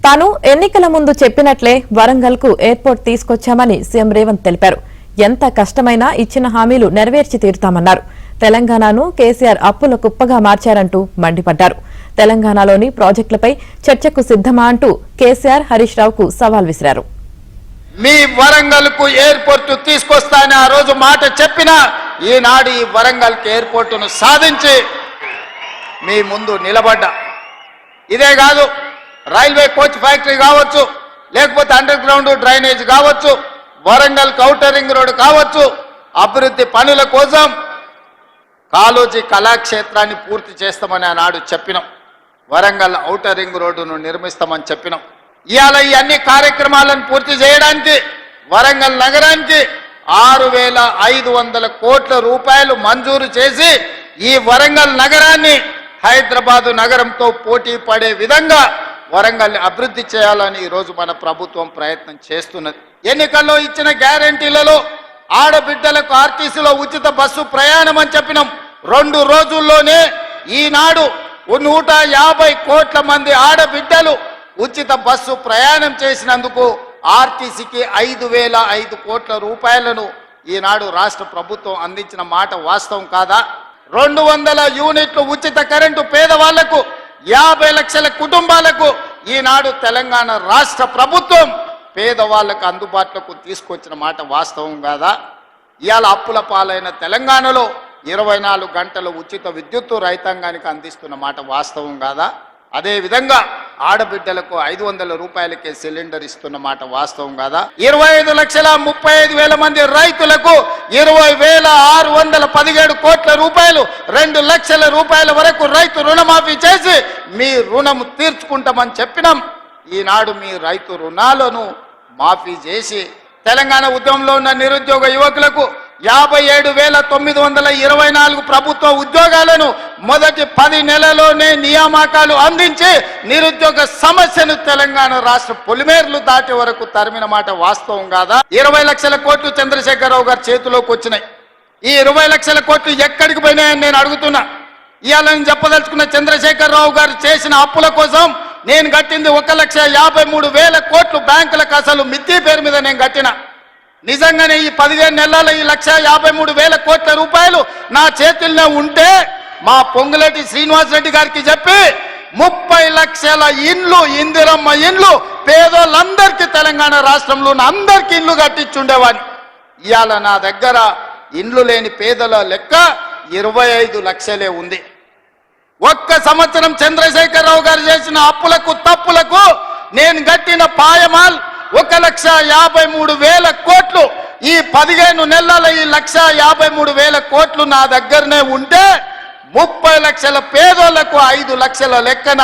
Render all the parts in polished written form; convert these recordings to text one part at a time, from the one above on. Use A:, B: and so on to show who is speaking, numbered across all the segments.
A: తాను ఎన్నికల ముందు చెప్పినట్లే వరంగల్కు ఎయిర్పోర్ట్ తీసుకొచ్చామని సీఎం రేవంత్ తెలిపారు. ఎంత కష్టమైనా ఇచ్చిన హామీలు నెరవేర్చి తీరుతామన్నారు. తెలంగాణను కేసీఆర్ అప్పుల కుప్పగా మార్చారంటూ మండిపడ్డారు. తెలంగాణలోని ప్రాజెక్టులపై చర్చకు సిద్ధమా అంటూ కేసీఆర్ హరీష్ రావుకు సవాల్ విసిరారు.
B: మీ వరంగల్కు ఎయిర్పోర్ట్ తీసుకొస్తానని ఆ రోజు మాట చెప్పినా ఈనాడు ఈ వరంగల్కి ఎయిర్పోర్టును సాధించి మీ ముందు నిలబడ్డా. ఇదే కాదు, రైల్వే కోచ్ ఫ్యాక్టరీ కావచ్చు, లేకపోతే అండర్ గ్రౌండ్ డ్రైనేజ్ కావచ్చు, వరంగల్ ఔటర్ రింగ్ రోడ్ కావచ్చు, అభివృద్ధి పనుల కోసం కాళోజీ కళాక్షేత్రాన్ని పూర్తి చేస్తామని ఆనాడు చెప్పినాం. వరంగల్ ఔటర్ రింగ్ రోడ్డును నిర్మిస్తామని చెప్పినాం. ఇవాళ ఈ అన్ని కార్యక్రమాలను పూర్తి చేయడానికి వరంగల్ నగరానికి 6,500 కోట్ల రూపాయలు మంజూరు చేసి ఈ వరంగల్ నగరాన్ని హైదరాబాదు నగరంతో పోటీ పడే విధంగా వరంగల్ అభివృద్ధి చేయాలని ఈరోజు మన ప్రభుత్వం ప్రయత్నం చేస్తున్నది. ఎన్నికల్లో ఇచ్చిన గ్యారంటీలలో ఆడబిడ్డలకు ఆర్టీసీలో ఉచిత బస్సు ప్రయాణం అని చెప్పినాం. 2 రోజుల్లోనే ఈనాడు 150 కోట్ల మంది ఆడబిడ్డలు ఉచిత బస్సు ప్రయాణం చేసినందుకు ఆర్టీసీకి 5,005 కోట్ల రూపాయలను ఈనాడు రాష్ట్ర ప్రభుత్వం అందించిన మాట వాస్తవం కాదా? 200 యూనిట్లు ఉచిత కరెంటు పేదవాళ్లకు, 50 లక్షల కుటుంబాలకు ఈనాడు తెలంగాణ రాష్ట్ర ప్రభుత్వం పేదవాళ్లకు అందుబాటులోకి తీసుకొచ్చిన మాట వాస్తవం కాదా? ఇవాళ అప్పుల పాలైన తెలంగాణలో 24 గంటలు ఉచిత విద్యుత్తు రైతాంగానికి అందిస్తున్న మాట వాస్తవం కాదా? అదేవిధంగా ఆడబిడ్డలకు 500 రూపాయలకే సిలిండర్ ఇస్తున్న మాట వాస్తవం కాదా? 25,35,000 మంది రైతులకు 20,617 కోట్ల రూపాయలు, 2 లక్షల రూపాయల వరకు రైతు రుణమాఫీ చేసి మీ రుణం తీర్చుకుంటామని చెప్పినాం. ఈనాడు మీ రైతు రుణాలను మాఫీ చేసి తెలంగాణ ఉద్యమంలో ఉన్న నిరుద్యోగ యువకులకు 57,924 ప్రభుత్వ ఉద్యోగాలను మొదటి 10 నెలల్లోనే నియామకాలు అందించి నిరుద్యోగ సమస్యను తెలంగాణ రాష్ట్ర పొలిమేర్లు దాటి వరకు తరిమిన మాట వాస్తవం కాదా? 20 లక్షల కోట్లు చంద్రశేఖరరావు గారి చేతిలోకి వచ్చినాయి. ఈ 20 లక్షల కోట్లు ఎక్కడికి పోయినాయని నేను అడుగుతున్నా. ఇవాళ నేను చెప్పదలుచుకున్న చంద్రశేఖరరావు గారు చేసిన అప్పుల కోసం నేను కట్టింది 1,53,000 కోట్లు బ్యాంకులకు అసలు మిత్తి పేరు మీద నేను కట్టిన. నిజంగానే ఈ 15 నెలల ఈ 1,53,000 కోట్ల రూపాయలు నా చేతుల్లో ఉంటే మా పొంగులేటి శ్రీనివాసరెడ్డి గారికి చెప్పి 30 లక్షల ఇండ్లు, ఇందిరమ్మ ఇండ్లు పేదోళ్ళందరికీ తెలంగాణ రాష్ట్రంలో అందరికీ ఇండ్లు కట్టించుండేవాడిని. ఇవాళ నా దగ్గర ఇండ్లు లేని పేదల లెక్క 25 లక్షలే ఉంది. ఒక్క సంవత్సరం చంద్రశేఖరరావు గారు చేసిన అప్పులకు తప్పులకు నేను కట్టిన పాయమాల్ 1,53,000 కోట్లు. ఈ 15 నెలల ఈ 1,53,000 కోట్లు నా దగ్గరనే ఉంటే 30 లక్షల పేదోళ్లకు 5 లక్షల లెక్కన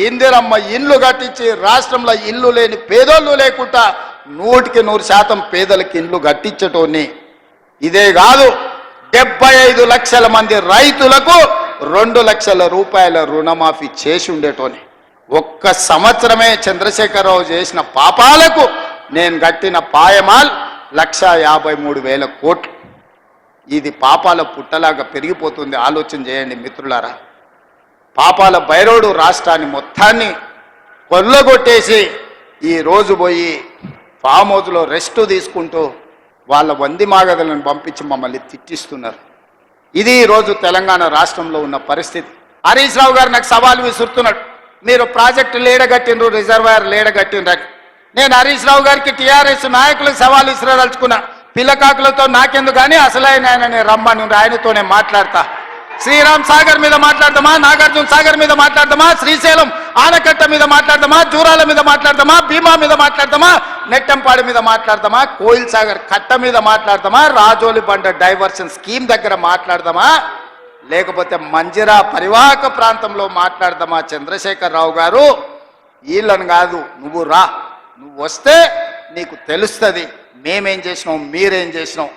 B: ఇందిరమ్మ ఇల్లు కట్టించి రాష్ట్రంలో ఇల్లు లేని పేదోళ్ళు లేకుండా 100% పేదలకు ఇల్లు కట్టించటోని. ఇదే కాదు, 75 లక్షల మంది రైతులకు 2 లక్షల రూపాయల రుణమాఫీ చేసి ఉండేటోని. ఒక్క సంవత్సరమే చంద్రశేఖరరావు చేసిన పాపాలకు నేను కట్టిన పాయమాల్ 1,53,000 కోట్లు. ఇది పాపాల పుట్టలాగా పెరిగిపోతుంది. ఆలోచన చేయండి మిత్రులారా. పాపాల బైరోడు రాష్ట్రాన్ని మొత్తాన్ని కొల్లగొట్టేసి ఈ రోజు పోయి ఫామ్ హౌస్లో రెస్ట్ తీసుకుంటూ వాళ్ళ వంది మాగదలను పంపించి మమ్మల్ని తిట్టిస్తున్నారు. ఇది ఈరోజు తెలంగాణ రాష్ట్రంలో ఉన్న పరిస్థితి. హరీష్ రావు గారు నాకు సవాల్ విసురుతున్నాడు, మీరు ప్రాజెక్టు లేడగట్టిండ్రు, రిజర్వాయర్ లేడగట్టిండ్రు. నేను హరీష్ రావు గారికి టీఆర్ఎస్ నాయకులకు సవాల్ విసిరదలుచుకున్నా. పిల్లకాకులతో నాకెందుకు కానీ అసలైన ఆయన రమ్మని ఆయనతోనే మాట్లాడతా. శ్రీరామ్ సాగర్ మీద మాట్లాడదామా, నాగార్జున సాగర్ మీద మాట్లాడదామా, శ్రీశైలం ఆనకట్ట మీద మాట్లాడదామా, జూరాల మీద మాట్లాడదామా, భీమా మీద మాట్లాడదామా, నెట్టంపాడు మీద మాట్లాడదామా, కోయిల్ సాగర్ కట్ట మీద మాట్లాడదామా, రాజోలి బండ డైవర్షన్ స్కీమ్ దగ్గర మాట్లాడదామా, లేకపోతే మంజిరా పరివాహక ప్రాంతంలో మాట్లాడదామా? చంద్రశేఖరరావు గారు, వీళ్ళని కాదు, నువ్వు రా, నువ్వు వస్తే నీకు తెలుస్తుంది మేమేం చేసినాం, మీరేం చేసినాం.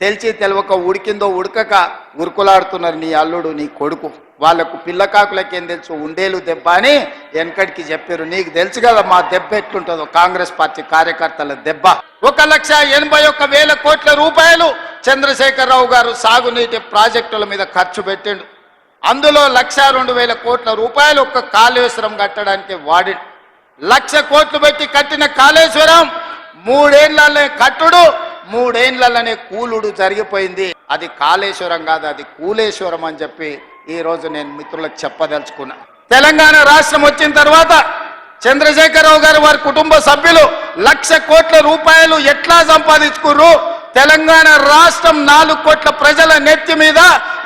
B: తెలిసి తెలవక ఉడికిందో ఉడకక ఉరుకులాడుతున్నారు నీ అల్లుడు, నీ కొడుకు. వాళ్లకు పిల్లకాకులకేం తెలుసు, ఉండేలు దెబ్బ అని వెనకడికి చెప్పారు. నీకు తెలుసు కదా మా దెబ్బ ఎట్లుంటుందో, కాంగ్రెస్ పార్టీ కార్యకర్తల దెబ్బ. 1,81,000 కోట్ల రూపాయలు చంద్రశేఖరరావు గారు సాగునీటి ప్రాజెక్టుల మీద ఖర్చు పెట్టిండు. అందులో 1,02,000 కోట్ల రూపాయలు ఒక్క కాళేశ్వరం కట్టడానికి వాడి. 1,00,000 కోట్లు పెట్టి కట్టిన కాళేశ్వరం 3 ఏళ్లనే కట్టుడు 3 ఏళ్లనే కూలుడు జరిగిపోయింది. అది కాళేశ్వరం కాదు, అది కూలేశ్వరం అని చెప్పి ఈ రోజు నేను మిత్రులకు చెప్పదలుచుకున్నా. తెలంగాణ రాష్ట్రం వచ్చిన తర్వాత చంద్రశేఖరరావు గారు వారి కుటుంబ సభ్యులు 1,00,000 కోట్ల రూపాయలు ఎట్లా సంపాదించుకుర్రు? తెలంగాణ రాష్ట్రం 4 కోట్ల ప్రజల నెత్తి మీద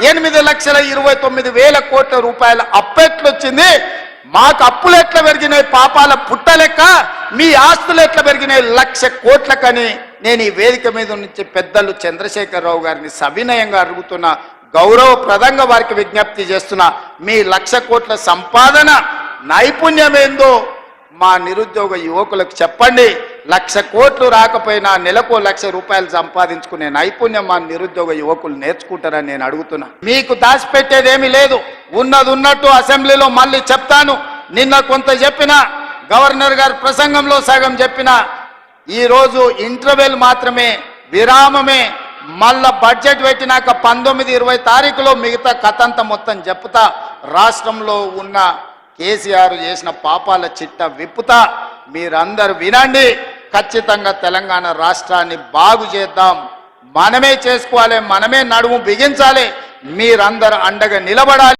B: 8,29,000 కోట్ల రూపాయల అప్పెట్లొచ్చింది. మాకు అప్పులు ఎట్లా పెరిగినాయి పాపాల పుట్టలెక్క, మీ ఆస్తులు ఎట్లా పెరిగినాయి 1,00,000 కోట్లకని నేను ఈ వేదిక మీద నుంచి పెద్దలు చంద్రశేఖరరావు గారిని సవినయంగా అడుగుతున్నా, గౌరవప్రదంగా వారికి విజ్ఞప్తి చేస్తున్నా. మీ 1,00,000 కోట్ల సంపాదన నైపుణ్యం ఏందో మా నిరుద్యోగ యువకులకు చెప్పండి. 1,00,000 కోట్లు రాకపోయినా నెలకు 1,00,000 రూపాయలు సంపాదించుకునే నైపుణ్యం మా నిరుద్యోగ యువకులు నేర్చుకుంటారని నేను అడుగుతున్నా. మీకు దాచిపెట్టేదేమీ లేదు, ఉన్నది ఉన్నట్టు అసెంబ్లీలో మళ్ళీ చెప్తాను. నిన్న కొంత చెప్పిన, గవర్నర్ గారి ప్రసంగంలో సగం చెప్పిన, ఈరోజు ఇంటర్వెల్ మాత్రమే, విరామమే. మళ్ళా బడ్జెట్ పెట్టినాక 19-20 తారీఖులో మిగతా కథంతా మొత్తం చెప్తా. రాష్ట్రంలో ఉన్న కేసీఆర్ చేసిన పాపాల చిట్ట విప్పుతా. మీరందరూ వినండి. ఖచ్చితంగా తెలంగాణ రాష్ట్రాన్ని బాగు చేద్దాం. మనమే చేసుకోవాలి, మనమే నడుము బిగించాలి. మీరందరూ అండగా నిలబడాలి.